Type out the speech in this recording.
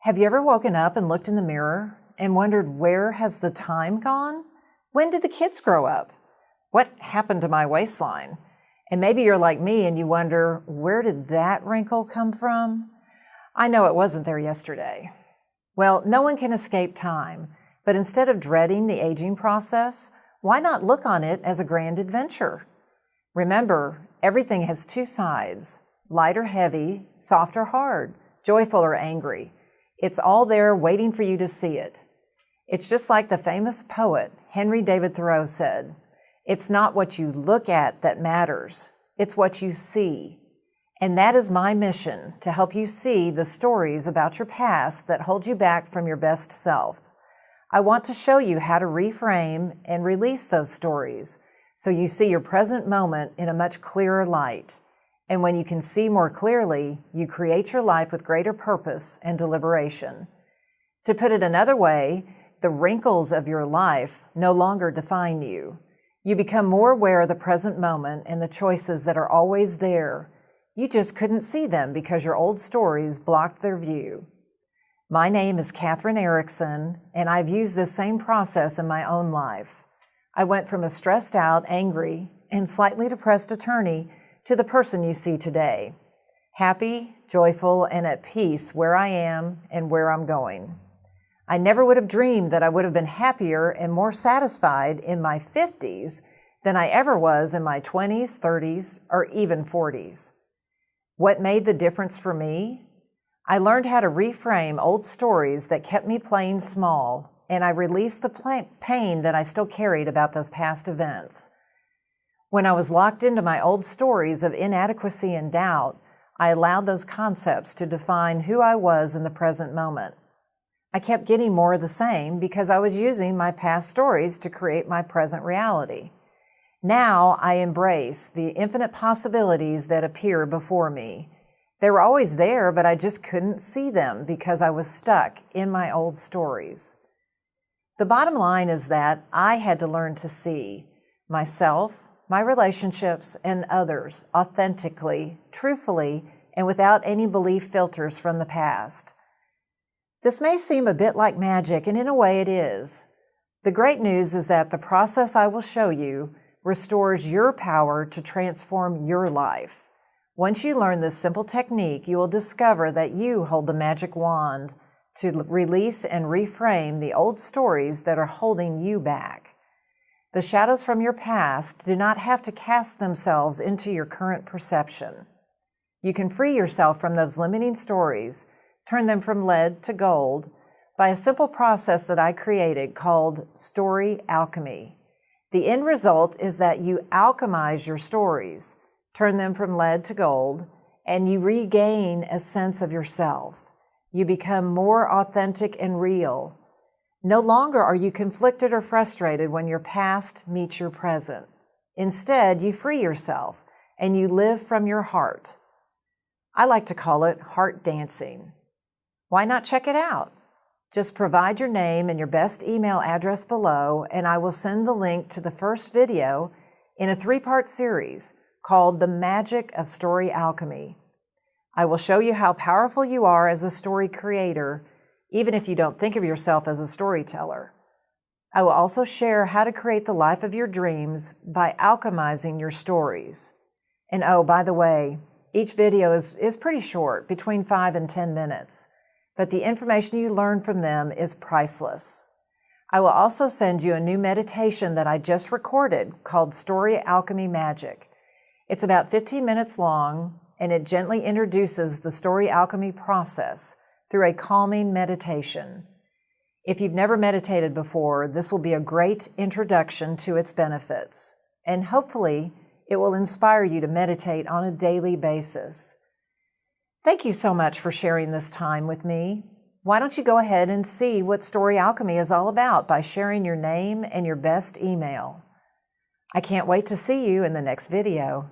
Have you ever woken up and looked in the mirror and wondered, where has the time gone? When did the kids grow up? What happened to my waistline? And maybe you're like me and you wonder, where did that wrinkle come from? I know it wasn't there yesterday. Well, no one can escape time, but instead of dreading the aging process, why not look on it as a grand adventure? Remember, everything has two sides, light or heavy, soft or hard, joyful or angry. It's all there waiting for you to see it. It's just like the famous poet Henry David Thoreau said, "It's not what you look at that matters, it's what you see." And that is my mission, to help you see the stories about your past that hold you back from your best self. I want to show you how to reframe and release those stories so you see your present moment in a much clearer light. And when you can see more clearly, you create your life with greater purpose and deliberation. To put it another way, the wrinkles of your life no longer define you. You become more aware of the present moment and the choices that are always there. You just couldn't see them because your old stories blocked their view. My name is Kathryn Eriksen, and I've used this same process in my own life. I went from a stressed out, angry, and slightly depressed attorney to the person you see today. Happy, joyful, and at peace where I am and where I'm going. I never would have dreamed that I would have been happier and more satisfied in my 50s than I ever was in my 20s, 30s, or even 40s. What made the difference for me? I learned how to reframe old stories that kept me playing small, and I released the pain that I still carried about those past events. When I was locked into my old stories of inadequacy and doubt, I allowed those concepts to define who I was in the present moment. I kept getting more of the same because I was using my past stories to create my present reality. Now I embrace the infinite possibilities that appear before me. They were always there, but I just couldn't see them because I was stuck in my old stories. The bottom line is that I had to learn to see myself, my relationships, and others authentically, truthfully, and without any belief filters from the past. This may seem a bit like magic, and in a way it is. The great news is that the process I will show you restores your power to transform your life. Once you learn this simple technique, you will discover that you hold the magic wand to release and reframe the old stories that are holding you back. The shadows from your past do not have to cast themselves into your current perception. You can free yourself from those limiting stories, turn them from lead to gold, by a simple process that I created called story alchemy. The end result is that you alchemize your stories, turn them from lead to gold, and you regain a sense of yourself. You become more authentic and real. No longer are you conflicted or frustrated when your past meets your present. Instead, you free yourself and you live from your heart. I like to call it heart dancing. Why not check it out? Just provide your name and your best email address below, and I will send the link to the first video in a 3-part series called The Magic of Story Alchemy. I will show you how powerful you are as a story creator, even if you don't think of yourself as a storyteller. I will also share how to create the life of your dreams by alchemizing your stories. And oh, by the way, each video is pretty short, between 5 and 10 minutes, but the information you learn from them is priceless. I will also send you a new meditation that I just recorded called Story Alchemy Magic. It's about 15 minutes long, and it gently introduces the story alchemy process through a calming meditation. If you've never meditated before, this will be a great introduction to its benefits, and hopefully it will inspire you to meditate on a daily basis. Thank you so much for sharing this time with me. Why don't you go ahead and see what Story Alchemy is all about by sharing your name and your best email. I can't wait to see you in the next video.